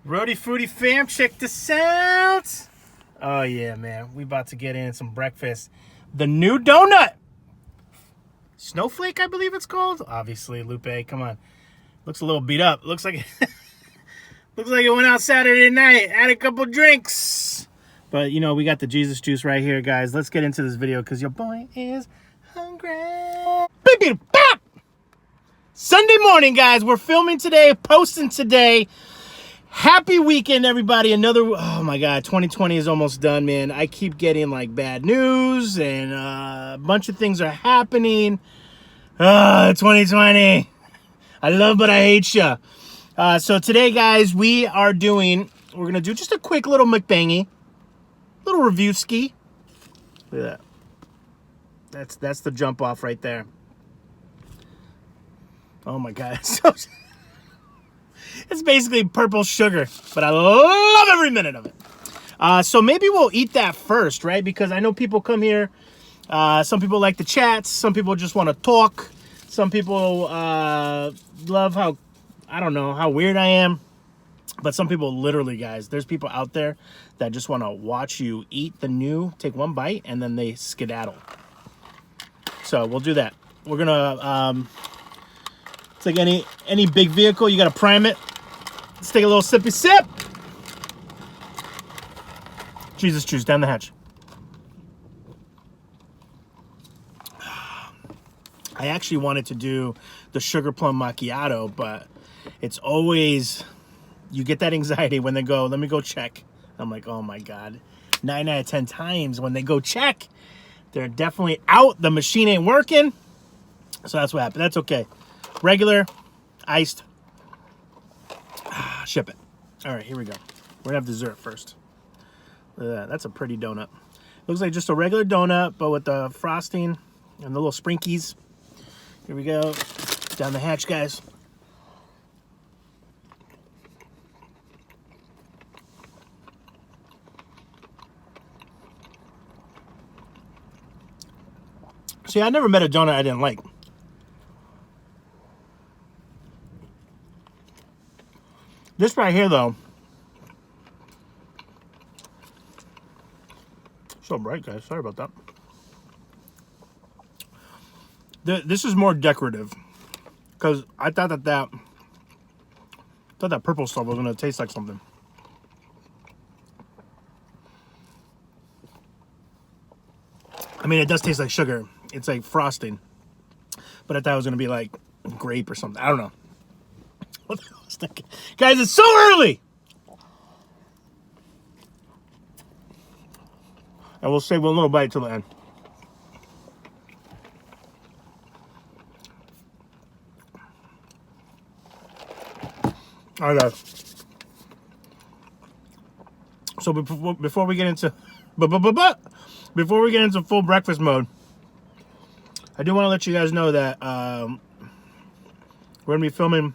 Rhody Foody fam, check this out. Oh yeah, man. We about to get in some breakfast. The new donut. Snowflake, I believe it's called. Obviously, Lupe, come on. Looks a little beat up. Looks like it went out Saturday night. Had a couple drinks. But you know, we got the Jesus juice right here, guys. Let's get into this video because your boy is hungry. Beep, bop! Sunday morning, guys. We're filming today, posting today. Happy weekend, everybody. Oh my God, 2020 is almost done, man. I keep getting like bad news and a bunch of things are happening. 2020. I love, but I hate ya. So today, guys, we're going to do just a quick little mukbangy, little review ski. Look at that. That's the jump off right there. Oh my God. It's basically purple sugar, but I love every minute of it. So maybe we'll eat that first, right? Because I know people come here. Some people like the chats. Some people just want to talk. Some people love how, I don't know, how weird I am. But some people literally, guys, there's people out there that just want to watch you eat the new, take one bite, and then they skedaddle. So we'll do that. We're going to... It's like any big vehicle, you got to prime it. Let's take a little sippy sip. Jesus juice down the hatch. I actually wanted to do the sugar plum macchiato, but it's always, you get that anxiety when they go, let me go check. I'm like, oh my God. 9 out of 10 times when they go check, they're definitely out. The machine ain't working. So that's what happened. That's okay. Regular, iced. Ship it. All right, here we go. We're gonna have dessert first. Look at that. That's a pretty donut. Looks like just a regular donut, but with the frosting and the little sprinkies. Here we go. Down the hatch, guys. See, I never met a donut I didn't like. This right here, though. So bright, guys. Sorry about that. This is more decorative. Because I thought that purple stuff was going to taste like something. I mean, it does taste like sugar. It's like frosting. But I thought it was going to be like grape or something. I don't know. What the hell was thinking? Guys, it's so early! And we'll save a little bite till the end. All right, guys. So before we get into full breakfast mode, I do want to let you guys know that we're gonna be filming.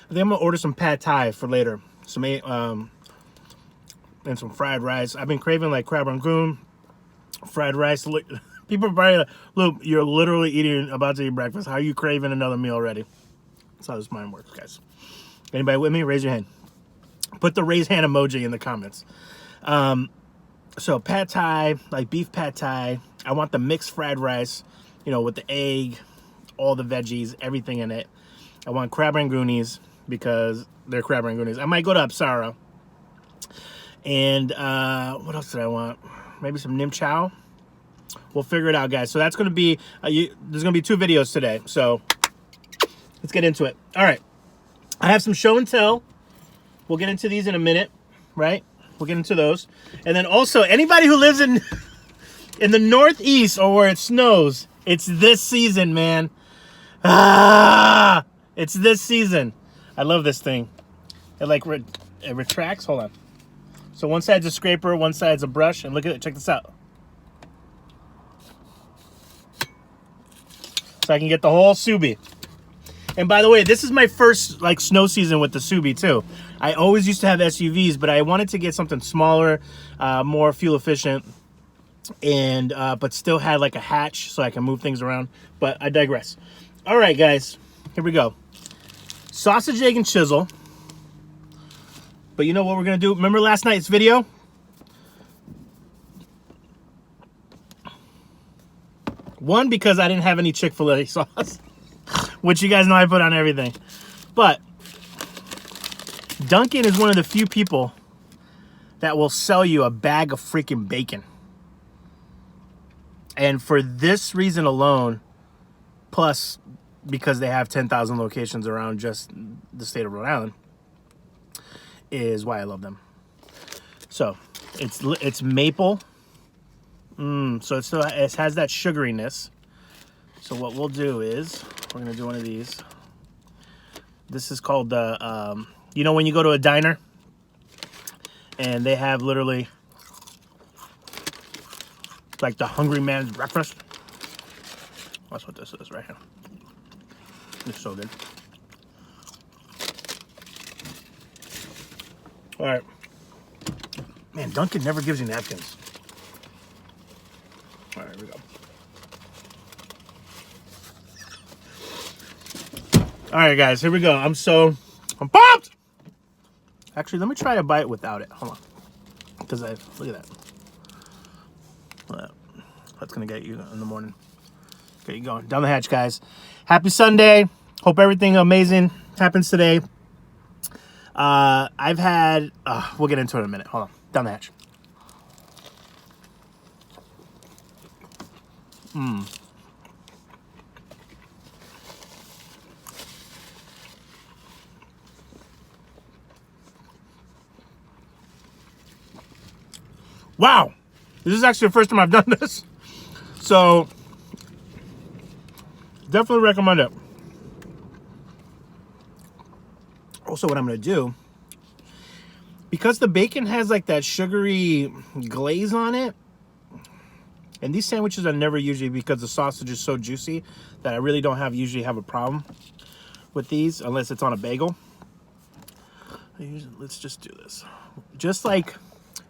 I think I'm gonna order some pad thai for later. Some and some fried rice. I've been craving like crab rangoon, fried rice. People are probably like, look, you're literally about to eat breakfast. How are you craving another meal already? That's how this mind works, guys. Anybody with me? Raise your hand. Put the raise hand emoji in the comments. So pad thai, like beef pad thai. I want the mixed fried rice, you know, with the egg, all the veggies, everything in it. I want crab rangoonies because they're crab rangoonies. I might go to Apsara. And what else did I want? Maybe some nim chow. We'll figure it out, guys. So that's going to be, there's going to be 2 videos today. So let's get into it. All right. I have some show and tell. We'll get into these in a minute, right? We'll get into those. And then also, anybody who lives in the Northeast or where it snows, it's this season, man. It's this season. I love this thing. It retracts. Hold on. So one side's a scraper, one side's a brush, and look at it. Check this out. So I can get the whole Subi. And by the way, this is my first like snow season with the Subi too. I always used to have SUVs, but I wanted to get something smaller, more fuel efficient, and but still had like a hatch so I can move things around. But I digress. All right, guys, here we go. Sausage, egg, and chisel. But you know what we're gonna do? Remember last night's video? One, because I didn't have any Chick-fil-A sauce, which you guys know I put on everything. But Dunkin is one of the few people that will sell you a bag of freaking bacon. And for this reason alone, plus because they have 10,000 locations around just the state of Rhode Island, is why I love them. So it's maple. So it has that sugariness. So what we'll do is we're gonna do one of these. This is called the you know when you go to a diner and they have literally like the hungry man's breakfast. That's what this is right here. It's so good. All right. Man, Dunkin never gives you napkins. All right, here we go. All right, guys, here we go. I'm pumped. Actually, let me try a bite without it. Hold on. Because look at that. That's going to get you in the morning. Get you going. Down the hatch, guys. Happy Sunday. Hope everything amazing happens today. I've had... we'll get into it in a minute. Hold on. Down the hatch. Wow. This is actually the first time I've done this. So, definitely recommend it. Also, what I'm going to do, because the bacon has like that sugary glaze on it, and these sandwiches are never usually, because the sausage is so juicy that I really don't usually have a problem with these unless it's on a bagel. Let's just do this. Just like,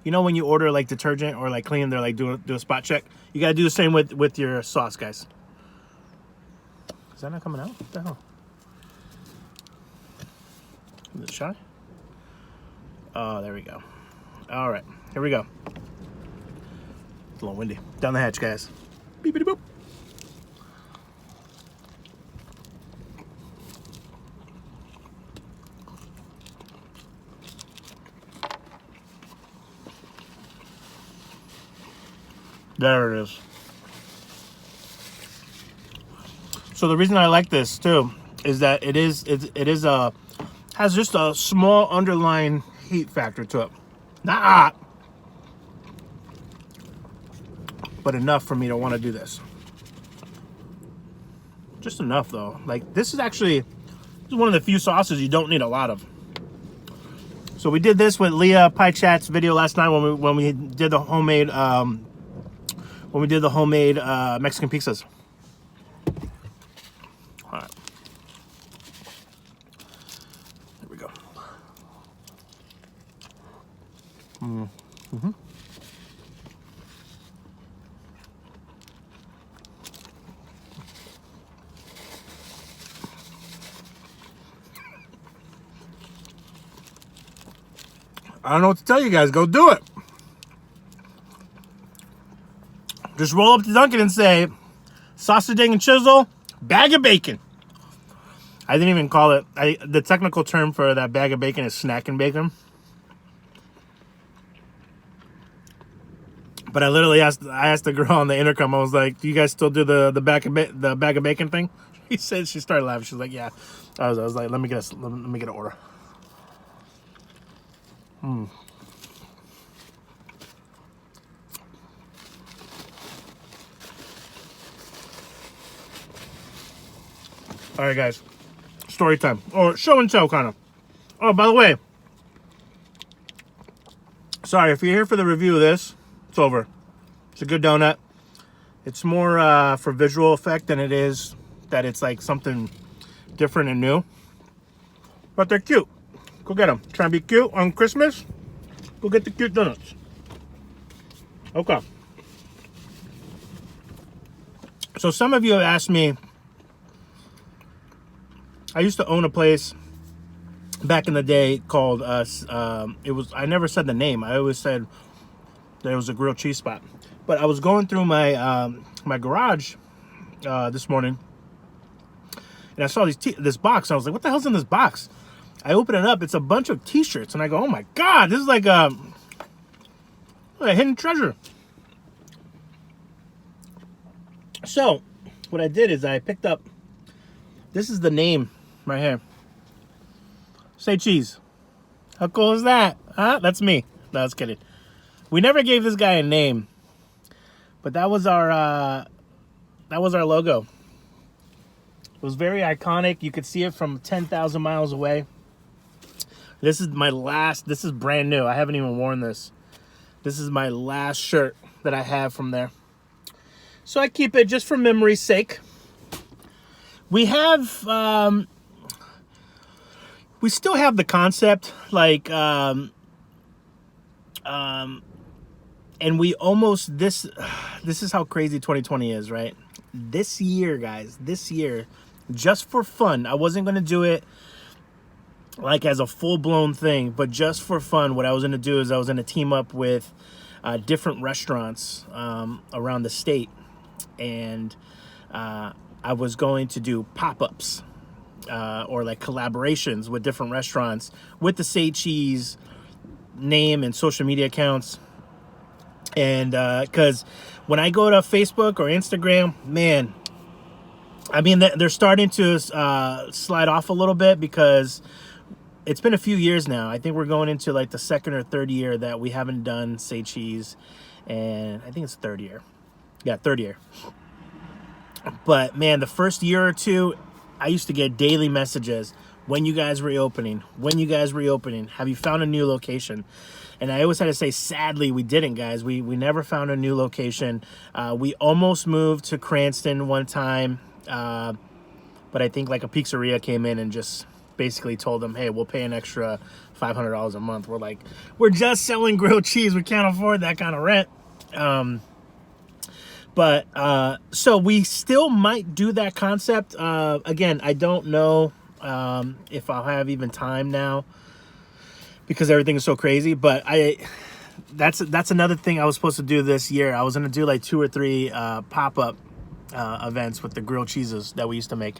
you know when you order like detergent or like clean, they're like do a spot check. You gotta do the same with your sauce, guys. Is that not coming out? What the hell? Is it shy? Oh, there we go. All right, here we go. It's a little windy. Down the hatch, guys. Beepity boop. There it is. So the reason I like this too is that it has just a small underlying heat factor to it. Not hot, but enough for me to want to do this. Just enough though. Like this is one of the few sauces you don't need a lot of. So we did this with Leah Pie Chat's video last night when we did the homemade Mexican pizzas. All right. There we go. Mm-hmm. I don't know what to tell you guys. Go do it. Just roll up to Dunkin and say, sausage, egg, and chisel, bag of bacon. I didn't even call it. The technical term for that bag of bacon is snacking bacon. But I literally asked the girl on the intercom. I was like, "Do you guys still do the bag of bacon thing?" She started laughing. She was like, "Yeah." I was like, "Let me get an order." All right, guys. Story time. Or show and tell, kind of. Oh, by the way. Sorry, if you're here for the review of this, it's over. It's a good donut. It's more for visual effect than it is that it's like something different and new. But they're cute. Go get them. Try and be cute on Christmas. Go get the cute donuts. Okay. So some of you have asked me, I used to own a place back in the day called it was, I never said the name. I always said there was a grilled cheese spot. But I was going through my my garage this morning, and I saw this box. I was like, what the hell's in this box? I open it up. It's a bunch of t-shirts, and I go, oh my god, this is like a hidden treasure. So what I did is I picked up, this is the name right here. Say cheese. How cool is that? Huh? That's me. No, I was kidding. We never gave this guy a name, but that was our logo. It was very iconic. You could see it from 10,000 miles away. This is my last, this is brand new. I haven't even worn this. This is my last shirt that I have from there. So I keep it just for memory's sake. We have, we still have the concept, like, and we almost, this is how crazy 2020 is, right? This year, guys, this year, just for fun, I wasn't going to do it like as a full-blown thing, but just for fun, what I was going to do is I was going to team up with different restaurants around the state, and I was going to do pop-ups or like collaborations with different restaurants with the Say Cheese name and social media accounts. And because when I go to Facebook or Instagram, man, I mean, they're starting to slide off a little bit, because it's been a few years now. I think we're going into like the second or third year that we haven't done Say Cheese, and I think it's third year. Yeah, third year. But man, the first year or two, I used to get daily messages. When you guys reopening? When you guys reopening? Have you found a new location? And I always had to say, sadly, we didn't, guys. We never found a new location. We almost moved to Cranston one time, but I think like a pizzeria came in and just basically told them, hey, we'll pay an extra $500 a month. We're like, we're just selling grilled cheese. We can't afford that kind of rent. But so we still might do that concept. Again, I don't know if I'll have even time now, because everything is so crazy. But that's another thing I was supposed to do this year. I was going to do like 2 or 3 pop-up events with the grilled cheeses that we used to make.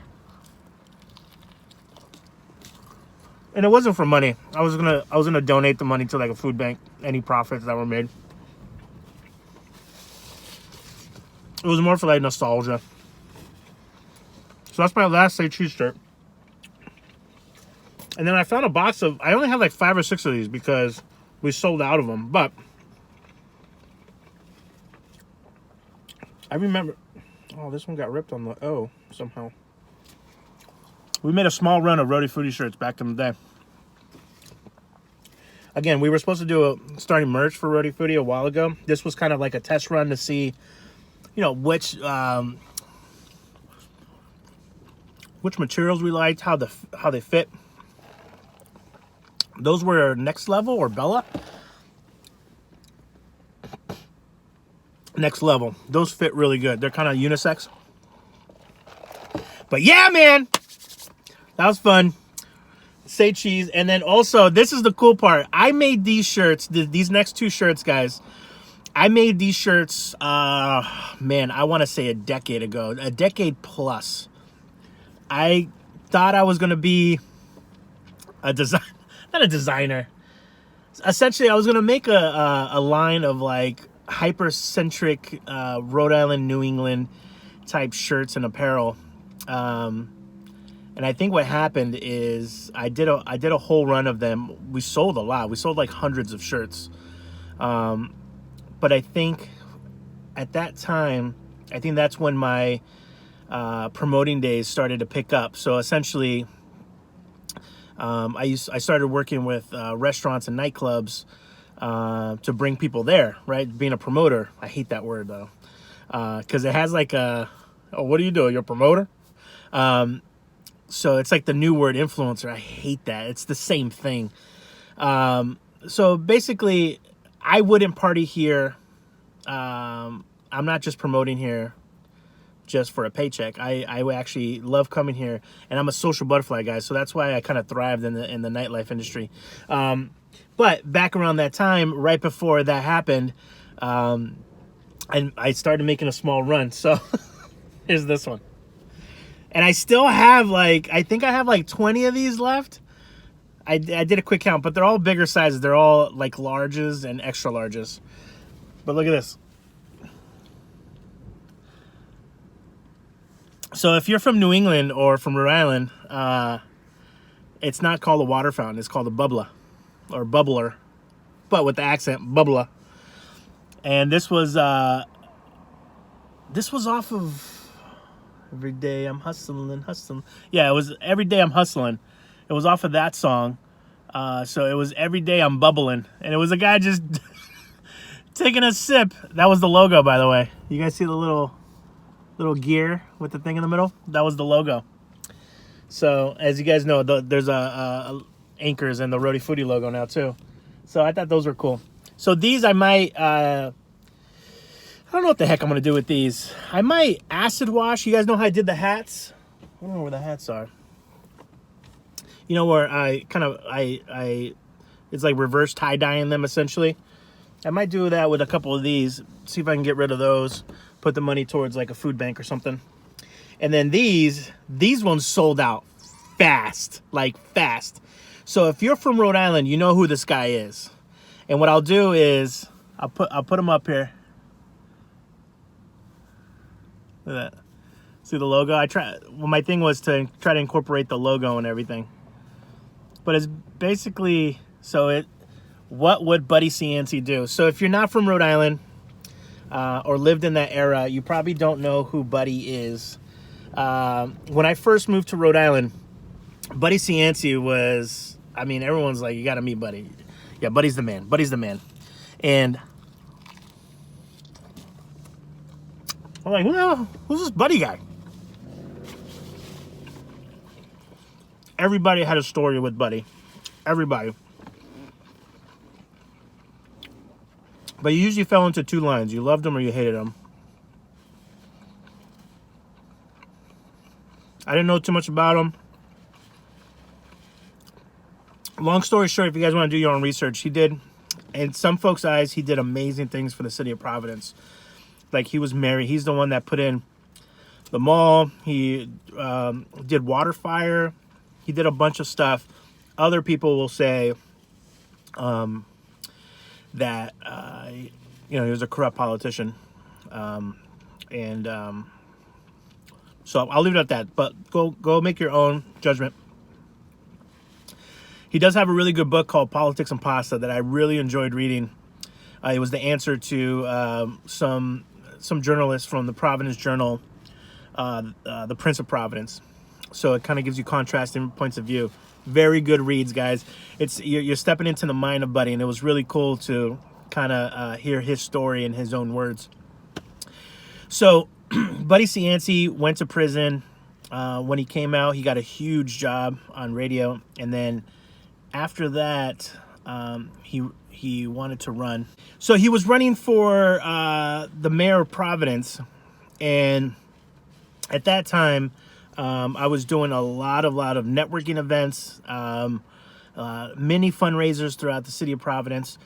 And it wasn't for money. I was gonna donate the money to like a food bank, any profits that were made. It was more for like nostalgia. So that's my last Say Cheese shirt. And then I found a box of, I only had like 5 or 6 of these because we sold out of them. But I remember, oh, this one got ripped on the O somehow. We made a small run of Rhody Foody shirts back in the day. Again, we were supposed to do starting merch for Rhody Foody a while ago. This was kind of like a test run to see, you know, which materials we liked, how they fit. Those were Next Level or Bella. Next Level. Those fit really good. They're kind of unisex. But yeah, man, that was fun. Say Cheese. And then also, this is the cool part. I made these shirts, these next 2 shirts, guys. I made these shirts, man, I want to say a decade ago. A decade plus. I thought I was going to be a designer. Not a designer. Essentially, I was going to make a line of like hyper-centric Rhode Island, New England type shirts and apparel. And I think what happened is I did a whole run of them. We sold a lot. We sold like hundreds of shirts. But I think at that time, I think that's when my promoting days started to pick up. So essentially, I started working with restaurants and nightclubs to bring people there, right? Being a promoter. I hate that word though, because it has like oh, what do you do? You're a promoter? So it's like the new word influencer. I hate that. It's the same thing. So basically, I wouldn't party here. I'm not just promoting here just for a paycheck. I actually love coming here, and I'm a social butterfly, guys. So that's why I kind of thrived in the nightlife industry. But back around that time, right before that happened, and I started making a small run. So here's this one. And I still have I think I have 20 of these left. I did a quick count, but they're all bigger sizes. They're all like larges and extra larges. But look at this. So if you're from New England or from Rhode Island, it's not called a water fountain. It's called a bubbler or bubbler, but with the accent, bubbler. And this was off of Every Day I'm Hustling. Yeah, it was Every Day I'm Hustling. It was off of that song. So it was Every Day I'm Bubbling. And it was a guy just taking a sip. That was the logo, by the way. You guys see the little gear with the thing in the middle? That was the logo. So as you guys know, there's a anchors and the Rhody Foody logo now too. So I thought those were cool. So these I might... I don't know what the heck I'm going to do with these. I might acid wash. You guys know how I did the hats? I don't know where the hats are. You know, where I it's like reverse tie-dyeing them, essentially. I might do that with a couple of these. See if I can get rid of those. Put the money towards like a food bank or something. And then these ones sold out fast. Like fast. So if you're from Rhode Island, you know who this guy is. And what I'll do is, I'll put him up here. Look at that. See the logo? My thing was to try to incorporate the logo and everything. But it's basically, what would Buddy Cianci do? So if you're not from Rhode Island or lived in that era, you probably don't know who Buddy is. When I first moved to Rhode Island, Buddy Cianci was, I mean, everyone's like, you got to meet Buddy. Yeah, Buddy's the man. Buddy's the man. And I'm like, who's this Buddy guy? Everybody had a story with Buddy. Everybody. But you usually fell into two lines. You loved him or you hated him. I didn't know too much about him. Long story short, if you guys want to do your own research, he did, in some folks' eyes, he did amazing things for the city of Providence. Like, he was married. He's the one that put in the mall. He did water fire. He did a bunch of stuff. Other people will say that, he was a corrupt politician. So I'll leave it at that. But go make your own judgment. He does have a really good book called Politics and Pasta that I really enjoyed reading. It was the answer to some journalists from the Providence Journal, the Prince of Providence. So it kind of gives you contrasting points of view. Very good reads, guys. You're stepping into the mind of Buddy, and it was really cool to kind of hear his story in his own words. So Buddy Cianci went to prison. When he came out, he got a huge job on radio, and then after that, he wanted to run. So he was running for the mayor of Providence, and at that time, I was doing a lot of networking events, many fundraisers throughout the city of Providence.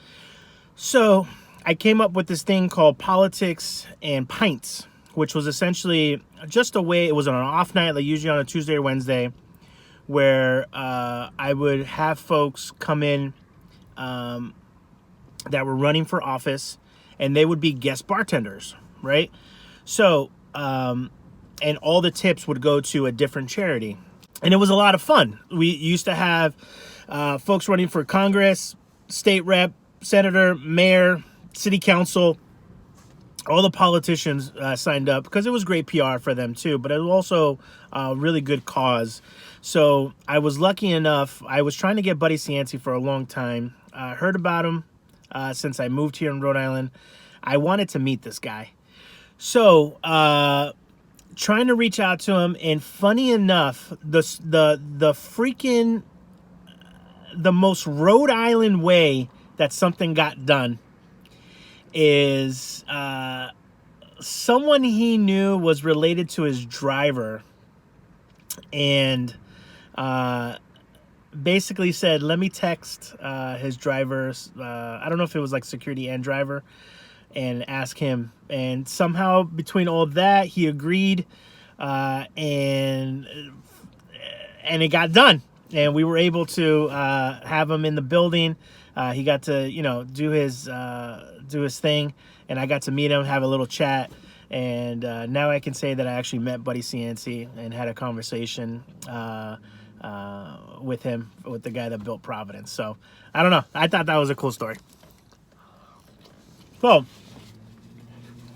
So I came up with this thing called Politics and Pints, which was essentially just a way, it was on an off night, like usually on a Tuesday or Wednesday, where I would have folks come in that were running for office, and they would be guest bartenders, right? So, and all the tips would go to a different charity. And it was a lot of fun. We used to have folks running for Congress, state rep, senator, mayor, city council. All the politicians signed up because it was great PR for them too, but it was also a really good cause. So I was lucky enough. I was trying to get Buddy Cianci for a long time. I heard about him since I moved here in Rhode Island. I wanted to meet this guy. So trying to reach out to him, and funny enough, the most Rhode Island way that something got done is someone he knew was related to his driver, and basically said, let me text his driver's, I don't know if it was like security and driver, and ask him. And somehow between all that, he agreed, and it got done. And we were able to have him in the building. He got to, do his thing, and I got to meet him, have a little chat. And now I can say that I actually met Buddy Cianci and had a conversation with him, with the guy that built Providence. So I don't know. I thought that was a cool story. So,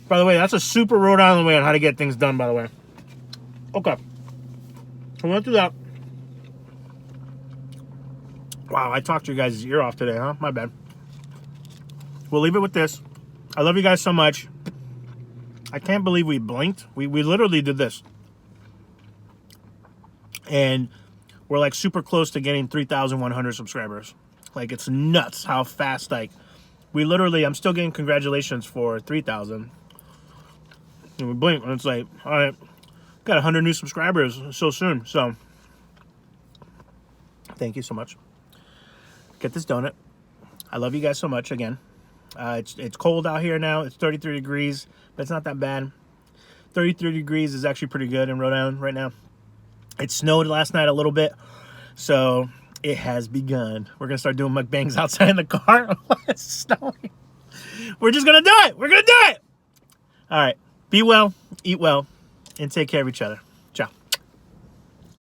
by the way, that's a super Rhode Island way on how to get things done, by the way. Okay. So we went through that. Wow, I talked your guys' ear off today, huh? My bad. We'll leave it with this. I love you guys so much. I can't believe we blinked. We literally did this. And we're like super close to getting 3,100 subscribers. Like, it's nuts how fast, like, we literally, I'm still getting congratulations for 3,000. And we blink, and it's like, all right, got 100 new subscribers so soon. So, thank you so much. Get this donut. I love you guys so much again. It's cold out here now. It's 33 degrees, but it's not that bad. 33 degrees is actually pretty good in Rhode Island right now. It snowed last night a little bit, so it has begun. We're going to start doing mukbangs outside in the car. It's snowing. We're just going to do it. We're going to do it. All right. Be well, eat well, and take care of each other.